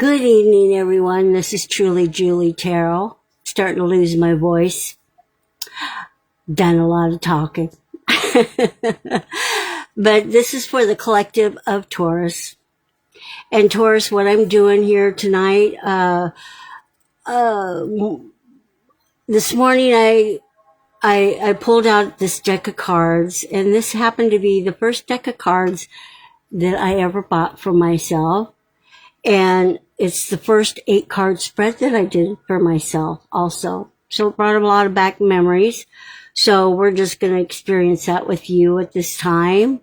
Good evening, everyone. This is truly Julie Tarot. Starting to lose my voice. Done a lot of talking. But this is for the collective of Taurus. And Taurus, what I'm doing here tonight, this morning I pulled out this deck of cards, and this happened to be the first deck of cards that I ever bought for myself. And it's the first 8-card spread that I did for myself also. So it brought a lot of back memories. So we're just going to experience that with you at this time.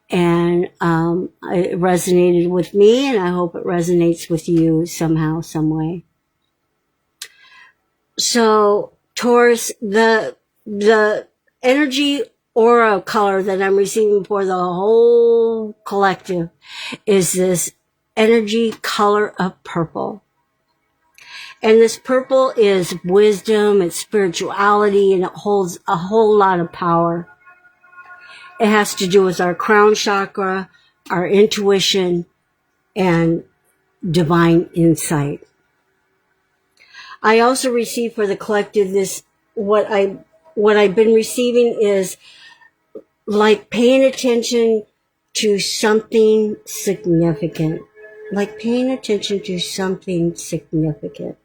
And it resonated with me, and I hope it resonates with you somehow, some way. So Taurus, the energy aura color that I'm receiving for the whole collective is this energy color of purple. And this purple is wisdom, it's spirituality, and it holds a whole lot of power. It has to do with our crown chakra, our intuition, and divine insight. I also receive for the collective this, what I've been receiving is like paying attention to something significant. Like paying attention to something significant.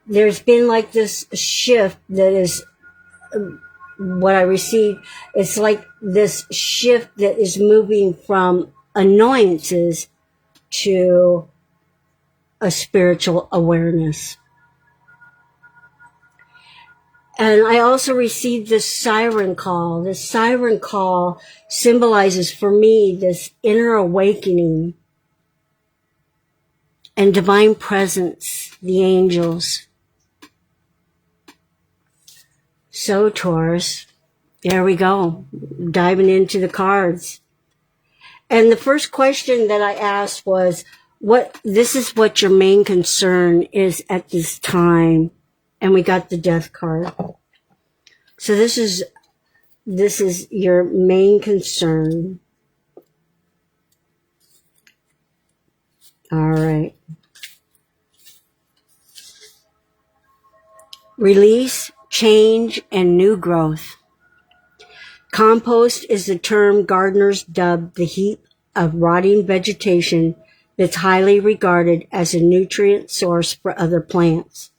There's been like this shift that is what I received. It's like this shift that is moving from annoyances to a spiritual awareness. And I also received this siren call. This siren call symbolizes for me this inner awakening and divine presence, the angels. So Taurus, there we go, diving into the cards. And the first question that I asked was, this is what your main concern is at this time. And we got the death card. So this is your main concern. All right. Release, change, and new growth. Compost is the term gardeners dub the heap of rotting vegetation that's highly regarded as a nutrient source for other plants.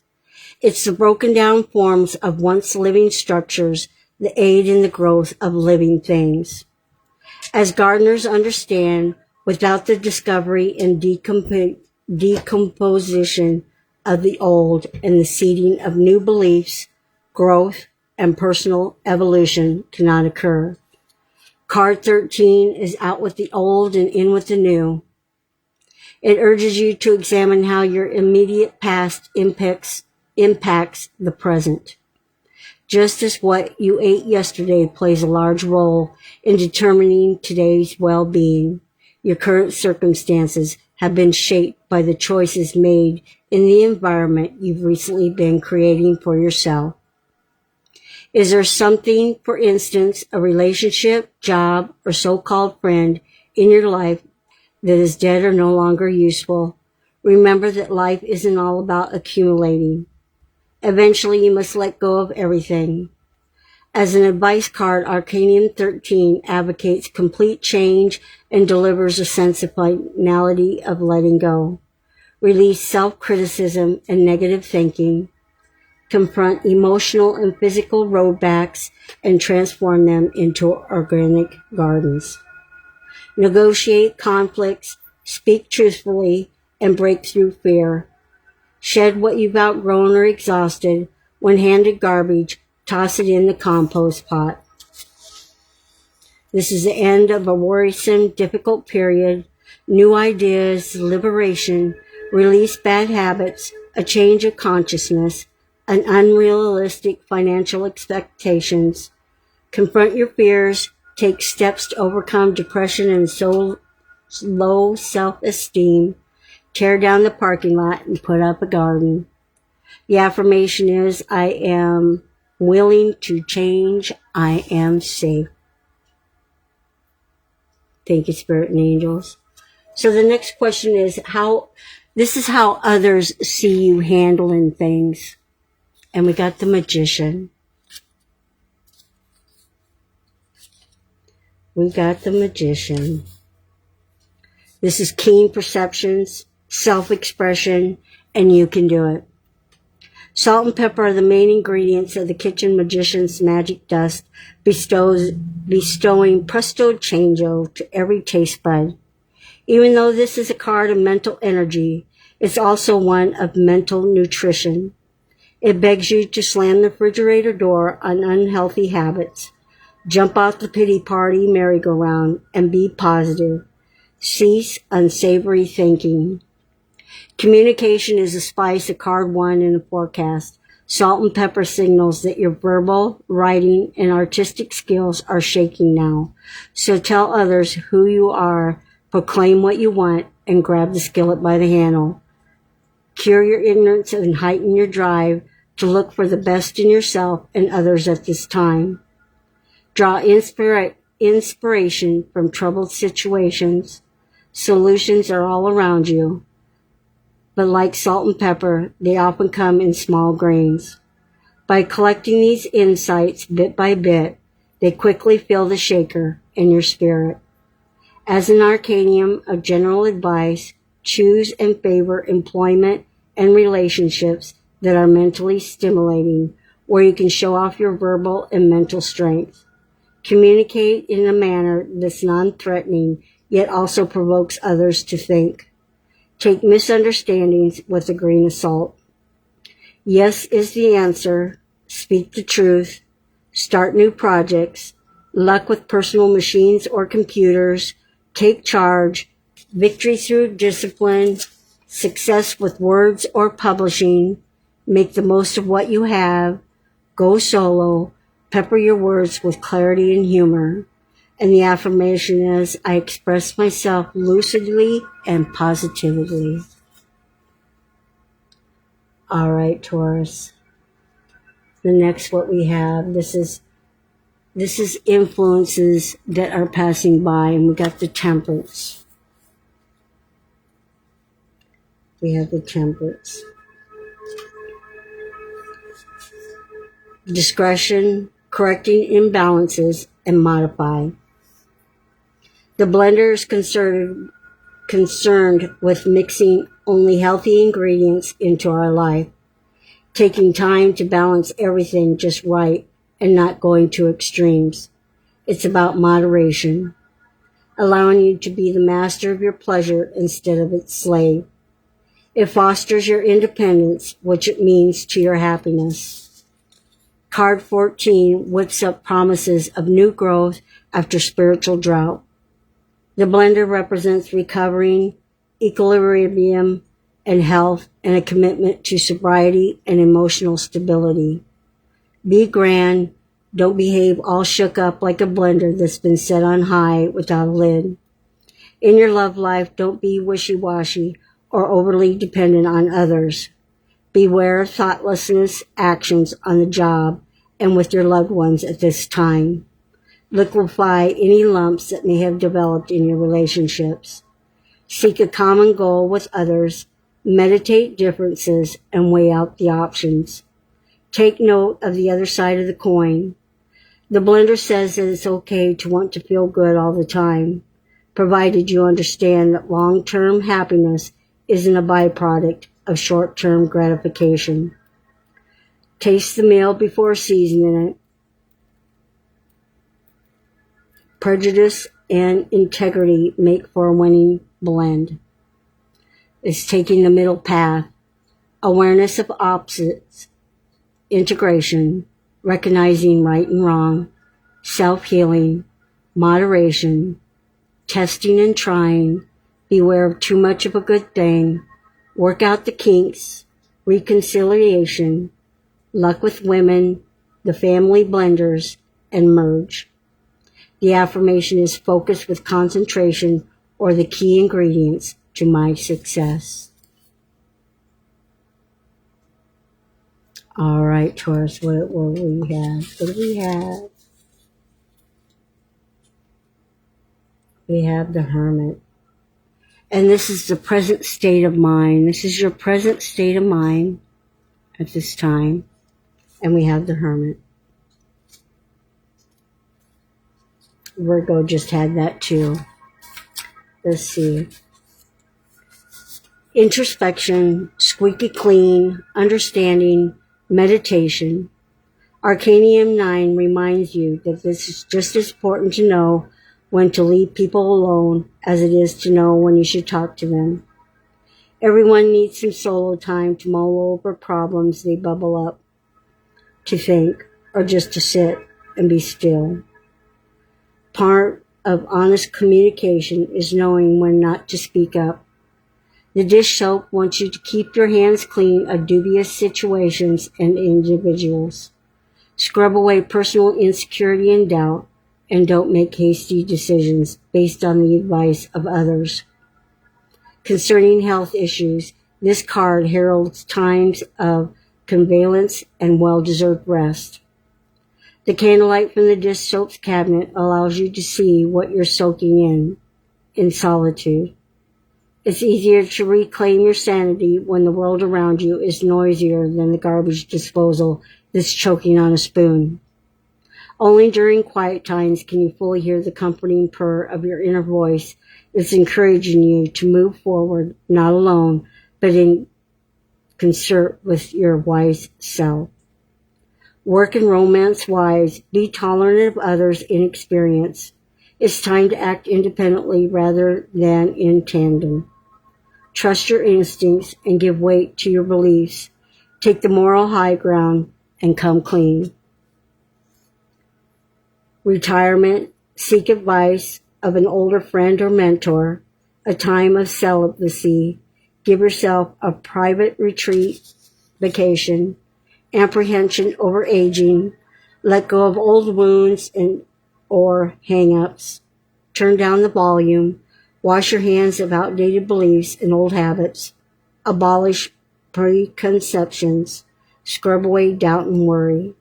It's the broken down forms of once living structures that aid in the growth of living things. As gardeners understand, without the discovery and decomposition of the old and the seeding of new beliefs, growth and personal evolution cannot occur. Card 13 is out with the old and in with the new. It urges you to examine how your immediate past impacts the present. Just as what you ate yesterday plays a large role in determining today's well-being, your current circumstances have been shaped by the choices made in the environment you've recently been creating for yourself. Is there something, for instance, a relationship, job, or so-called friend in your life that is dead or no longer useful? Remember that life isn't all about accumulating. Eventually, you must let go of everything. As an advice card, Arcanium 13 advocates complete change and delivers a sense of finality of letting go. Release self-criticism and negative thinking. Confront emotional and physical roadblocks and transform them into organic gardens. Negotiate conflicts, speak truthfully, and break through fear. Shed what you've outgrown or exhausted. When handed garbage, toss it in the compost pot. This is the end of a worrisome, difficult period. New ideas, liberation, release bad habits, a change of consciousness, and unrealistic financial expectations. Confront your fears, take steps to overcome depression and low self-esteem. Tear down the parking lot and put up a garden. The affirmation is, I am willing to change. I am safe. Thank you, Spirit and Angels. So the next question is this is how others see you handling things. And we got the Magician. We got the Magician. This is keen perceptions, self-expression, and you can do it. Salt and pepper are the main ingredients of the kitchen magician's magic dust, bestowing presto changeo to every taste bud. Even though this is a card of mental energy, it's also one of mental nutrition. It begs you to slam the refrigerator door on unhealthy habits, jump off the pity party merry-go-round, and be positive. Cease unsavory thinking. Communication is a spice, a card 1 in the forecast. Salt and pepper signals that your verbal, writing, and artistic skills are shaking now. So tell others who you are, proclaim what you want, and grab the skillet by the handle. Cure your ignorance and heighten your drive to look for the best in yourself and others at this time. Draw inspiration from troubled situations. Solutions are all around you. But like salt and pepper, they often come in small grains. By collecting these insights bit by bit, they quickly fill the shaker in your spirit. As an arcanium of general advice, choose and favor employment and relationships that are mentally stimulating, where you can show off your verbal and mental strength. Communicate in a manner that's non-threatening, yet also provokes others to think. Take misunderstandings with a grain of salt. Yes is the answer. Speak the truth. Start new projects. Luck with personal machines or computers. Take charge. Victory through discipline. Success with words or publishing. Make the most of what you have. Go solo. Pepper your words with clarity and humor. And the affirmation is, I express myself lucidly and positively. All right, Taurus. The next what we have, this is influences that are passing by, and we got the Temperance. We have the Temperance. Discretion, correcting imbalances, and modify. The blender is concerned with mixing only healthy ingredients into our life, taking time to balance everything just right and not going to extremes. It's about moderation, allowing you to be the master of your pleasure instead of its slave. It fosters your independence, which it means to your happiness. Card 14 whips up promises of new growth after spiritual drought. The blender represents recovering, equilibrium, and health, and a commitment to sobriety and emotional stability. Be grand. Don't behave all shook up like a blender that's been set on high without a lid. In your love life, don't be wishy-washy or overly dependent on others. Beware of thoughtlessness actions on the job and with your loved ones at this time. Liquefy any lumps that may have developed in your relationships. Seek a common goal with others. Meditate differences and weigh out the options. Take note of the other side of the coin. The blender says that it's okay to want to feel good all the time, provided you understand that long-term happiness isn't a byproduct of short-term gratification. Taste the meal before seasoning it. Prejudice and integrity make for a winning blend. It's taking the middle path. Awareness of opposites. Integration. Recognizing right and wrong. Self-healing. Moderation. Testing and trying. Beware of too much of a good thing. Work out the kinks. Reconciliation. Luck with women. The family blenders. And merge. The affirmation is focus with concentration or the key ingredients to my success. All right, Taurus, what do we have? What do we have? We have the Hermit. And this is the present state of mind. This is your present state of mind at this time. And we have the Hermit. Virgo just had that too. Let's see. Introspection, squeaky clean, understanding, meditation. Arcanium 9 reminds you that this is just as important to know when to leave people alone as it is to know when you should talk to them. Everyone needs some solo time to mull over problems they bubble up, to think, or just to sit and be still. Part of honest communication is knowing when not to speak up. The dish soap wants you to keep your hands clean of dubious situations and individuals. Scrub away personal insecurity and doubt, and don't make hasty decisions based on the advice of others. Concerning health issues, this card heralds times of convalescence and well-deserved rest. The candlelight from the dish soap's cabinet allows you to see what you're soaking in solitude. It's easier to reclaim your sanity when the world around you is noisier than the garbage disposal that's choking on a spoon. Only during quiet times can you fully hear the comforting purr of your inner voice that's encouraging you to move forward, not alone, but in concert with your wise self. Work and romance-wise, be tolerant of others' inexperience. It's time to act independently rather than in tandem. Trust your instincts and give weight to your beliefs. Take the moral high ground and come clean. Retirement, seek advice of an older friend or mentor. A time of celibacy. Give yourself a private retreat, vacation. Apprehension over aging. Let go of old wounds or hang-ups. Turn down the volume. Wash your hands of outdated beliefs and old habits. Abolish preconceptions. Scrub away doubt and worry.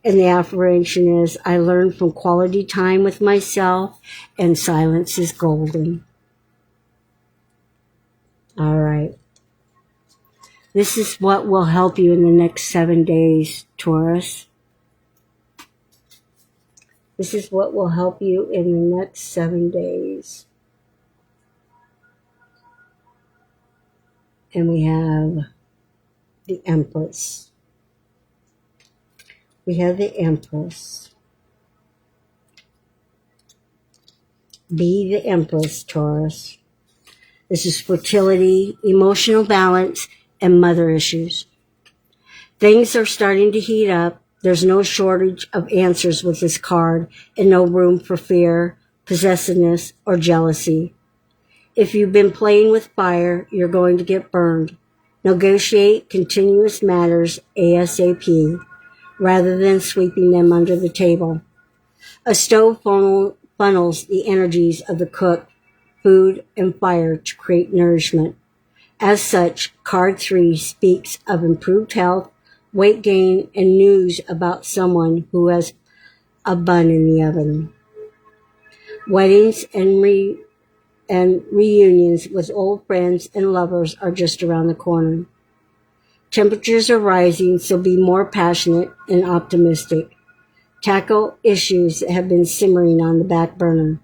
And the affirmation is, I learn from quality time with myself, and silence is golden. All right. This is what will help you in the next 7 days, Taurus. This is what will help you in the next 7 days. And we have the Empress. We have the Empress. Be the Empress, Taurus. This is fertility, emotional balance, and mother issues. Things are starting to heat up. There's no shortage of answers with this card, and no room for fear, possessiveness, or jealousy. If you've been playing with fire, you're going to get burned. Negotiate continuous matters ASAP, rather than sweeping them under the table. A stove funnels the energies of the cook, food, and fire to create nourishment. As such, card 3 speaks of improved health, weight gain, and news about someone who has a bun in the oven. Weddings and reunions with old friends and lovers are just around the corner. Temperatures are rising, so be more passionate and optimistic. Tackle issues that have been simmering on the back burner.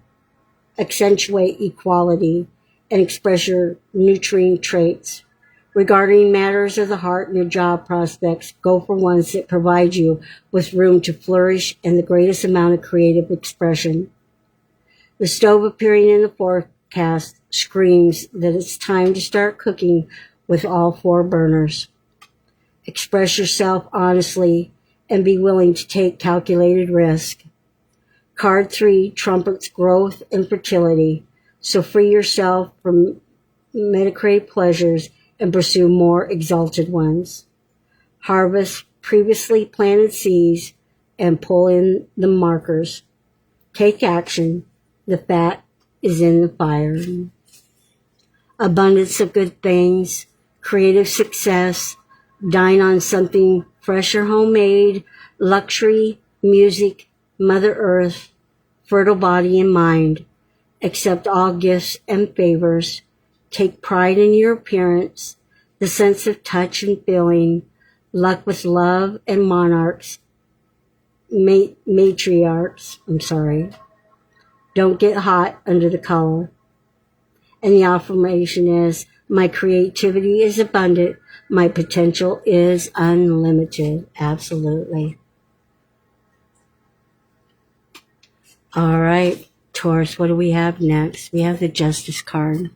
Accentuate equality and express your nurturing traits. Regarding matters of the heart and your job prospects, go for ones that provide you with room to flourish and the greatest amount of creative expression. The stove appearing in the forecast screams that it's time to start cooking with all 4 burners. Express yourself honestly and be willing to take calculated risk. Card 3 trumpets growth and fertility, so free yourself from medicare pleasures and pursue more exalted ones. Harvest previously planted seeds and pull in the markers. Take action. The fat is in the fire. Abundance of good things, creative success, dine on something fresh or homemade, luxury, music, Mother Earth, fertile body and mind. Accept all gifts and favors. take pride in your appearance, the sense of touch and feeling, luck with love and matriarchs. Don't get hot under the collar. And the affirmation is, my creativity is abundant. My potential is unlimited. Absolutely. All right, Taurus, what do we have next? We have the Justice card.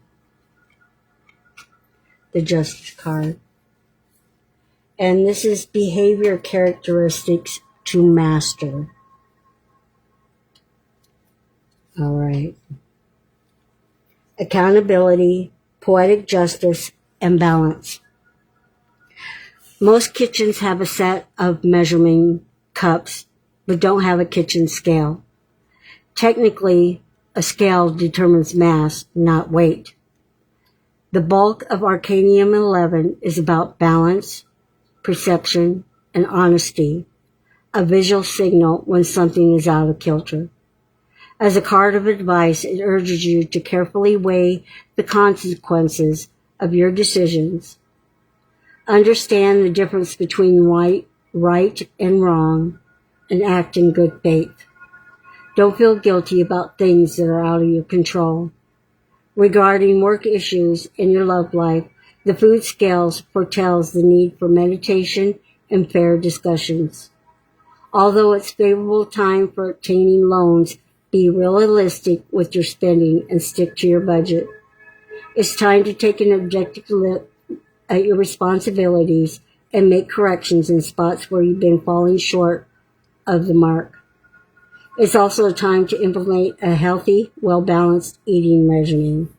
The Justice card. And this is behavior characteristics to master. All right. Accountability, poetic justice, and balance. Most kitchens have a set of measuring cups, but don't have a kitchen scale. Technically, a scale determines mass, not weight. The bulk of Arcanium 11 is about balance, perception, and honesty, a visual signal when something is out of kilter. As a card of advice, it urges you to carefully weigh the consequences of your decisions. Understand the difference between right and wrong, and act in good faith. Don't feel guilty about things that are out of your control. Regarding work issues in your love life, the food scales foretells the need for meditation and fair discussions. Although it's favorable time for obtaining loans, be realistic with your spending and stick to your budget. It's time to take an objective look at your responsibilities and make corrections in spots where you've been falling short of the mark. It's also a time to implement a healthy, well-balanced eating regimen.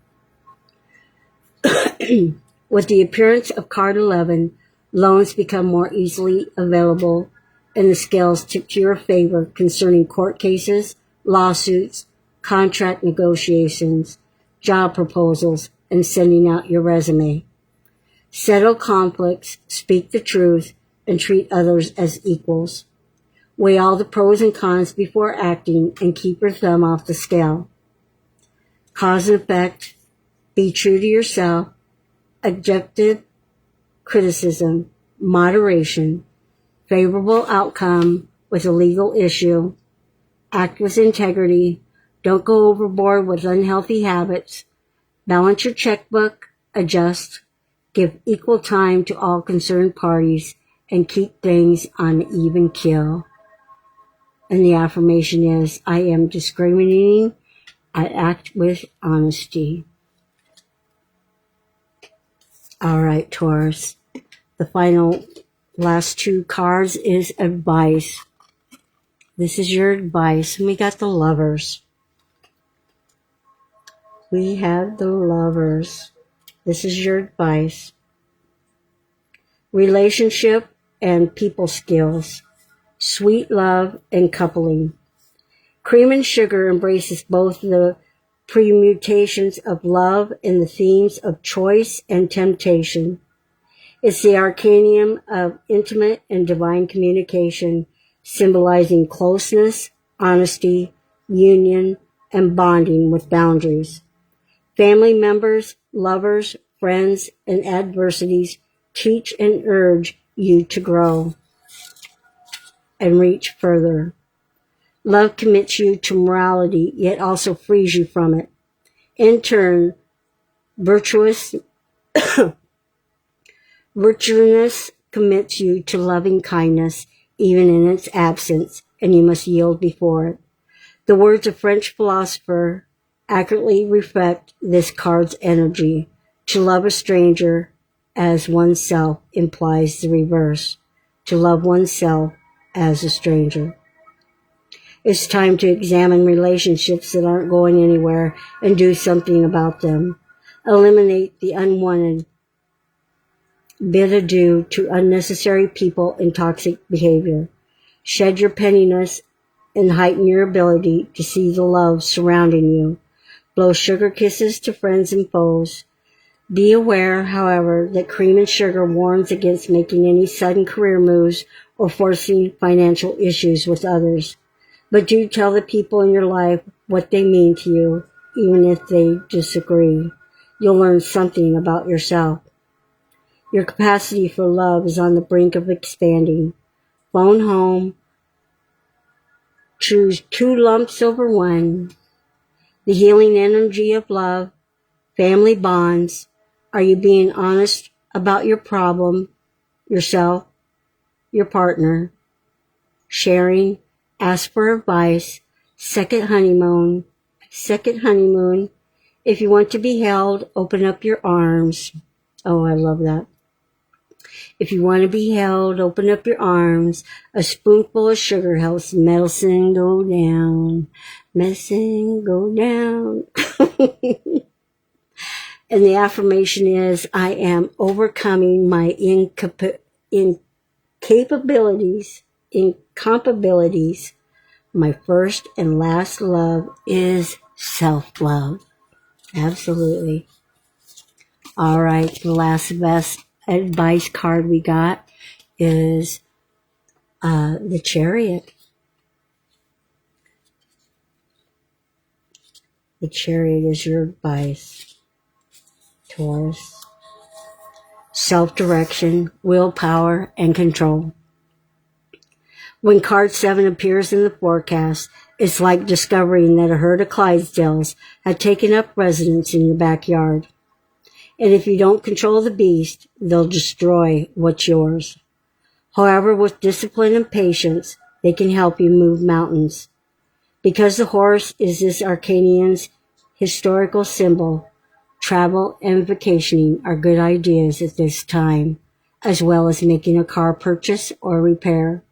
With the appearance of card 11, loans become more easily available and the scales tip to your favor concerning court cases, lawsuits, contract negotiations, job proposals, and sending out your resume. Settle conflicts, speak the truth, and treat others as equals. Weigh all the pros and cons before acting and keep your thumb off the scale. Cause and effect, be true to yourself, objective criticism, moderation, favorable outcome with a legal issue, act with integrity, don't go overboard with unhealthy habits, balance your checkbook, adjust, give equal time to all concerned parties, and keep things on an even keel. And the affirmation is, I am discriminating, I act with honesty. All right, Taurus. The final last two cards is advice. This is your advice. And we got the Lovers. We have the Lovers. This is your advice. Relationship and people skills. Sweet love and coupling. Cream and Sugar embraces both the permutations of love and the themes of choice and temptation. It's the arcanium of intimate and divine communication, symbolizing closeness, honesty, union, and bonding with boundaries. Family members, lovers, friends, and adversities teach and urge you to grow and reach further. Love commits you to morality, yet also frees you from it. In turn, virtuousness commits you to loving kindness, even in its absence, and you must yield before it. The words of French philosopher accurately reflect this card's energy. To love a stranger as oneself implies the reverse. To love oneself as a stranger. It's time to examine relationships that aren't going anywhere and do something about them. Eliminate the unwanted. Bid adieu to unnecessary people and toxic behavior. Shed your pettiness and heighten your ability to see the love surrounding you. Blow sugar kisses to friends and foes. Be aware, however, that Cream and Sugar warns against making any sudden career moves or forcing financial issues with others. But do tell the people in your life what they mean to you, even if they disagree. you'll learn something about yourself. Your capacity for love is on the brink of expanding. Phone home. Choose 2 lumps over 1. The healing energy of love. Family bonds. Are you being honest about your problem, yourself, your partner? Sharing. Ask for advice. Second honeymoon. If you want to be held, open up your arms. Oh, I love that. If you want to be held, open up your arms. A spoonful of sugar helps medicine go down. Medicine go down. And the affirmation is, I am overcoming my incompatibilities. My first and last love is self-love. Absolutely. All right, the last best advice card we got is the Chariot. The Chariot is your advice, Taurus. Self-direction, willpower, and control. When card 7 appears in the forecast, it's like discovering that a herd of Clydesdales had taken up residence in your backyard. And if you don't control the beast, they'll destroy what's yours. However, with discipline and patience, they can help you move mountains. Because the horse is this Arcanian's historical symbol, travel and vacationing are good ideas at this time, as well as making a car purchase or repair.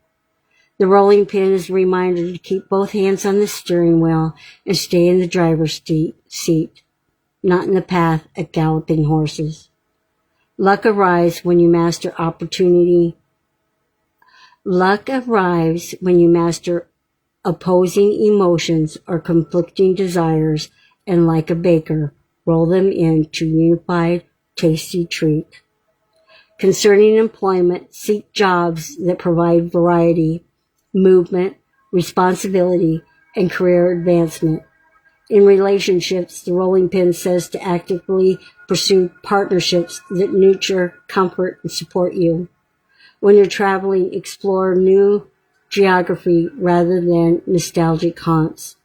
The rolling pin is a reminder to keep both hands on the steering wheel and stay in the driver's seat, not in the path of galloping horses. Luck arrives when you master opposing emotions or conflicting desires, and like a baker, roll them into unified, tasty treat. Concerning employment, seek jobs that provide variety, movement, responsibility, and career advancement. In relationships, the rolling pin says to actively pursue partnerships that nurture, comfort, and support you. When you're traveling, explore new geography rather than nostalgic haunts.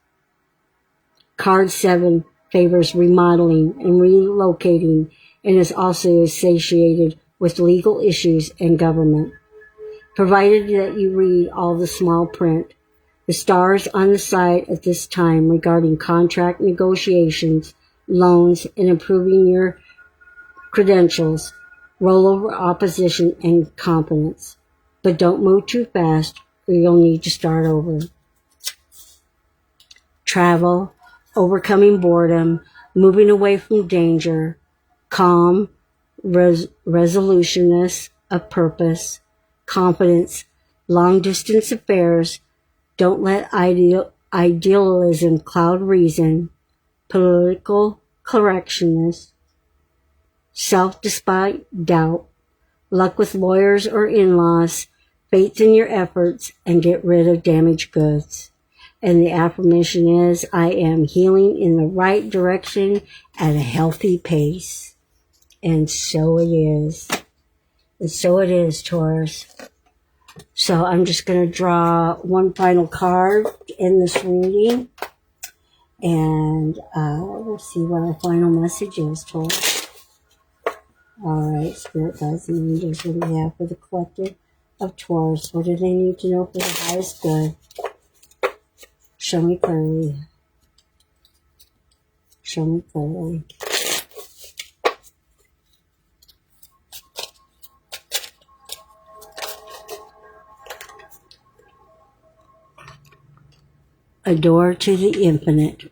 Card 7 favors remodeling and relocating and is also associated with legal issues and government. Provided that you read all the small print, the stars on the side at this time regarding contract negotiations, loans, and improving your credentials, rollover opposition, and competence. But don't move too fast or you'll need to start over. Travel, overcoming boredom, moving away from danger, calm, resolutionness of purpose, confidence, long-distance affairs. Don't let idealism cloud reason, political correctness, self-despite doubt, luck with lawyers or in-laws, faith in your efforts, and get rid of damaged goods. And the affirmation is, I am healing in the right direction at a healthy pace. And so it is. And so it is, Taurus. So I'm just going to draw one final card in this reading. And we'll see what our final message is, Taurus. All right, Spirit Guides and Angels, what do we have for the collective of Taurus? What do they need to know for the highest good? Show me clearly. Show me clearly. A door to the infinite.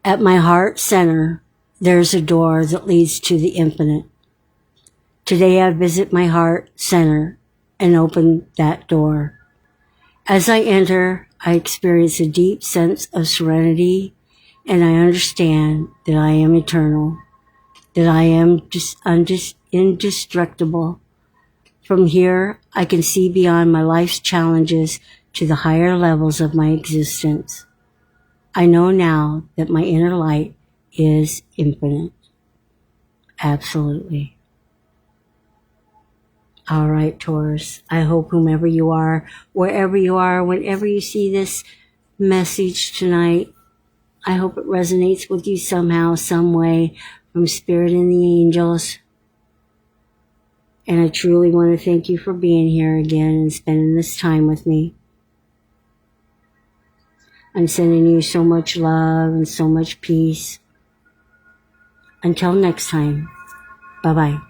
At my heart center, there's a door that leads to the infinite. Today I visit my heart center and open that door. As I enter, I experience a deep sense of serenity, and I understand that I am eternal, that I am indestructible. From here, I can see beyond my life's challenges to the higher levels of my existence. I know now that my inner light is infinite. Absolutely. All right, Taurus. I hope whomever you are, wherever you are, whenever you see this message tonight, I hope it resonates with you somehow, some way, from Spirit and the angels. And I truly want to thank you for being here again and spending this time with me. I'm sending you so much love and so much peace. Until next time, bye-bye.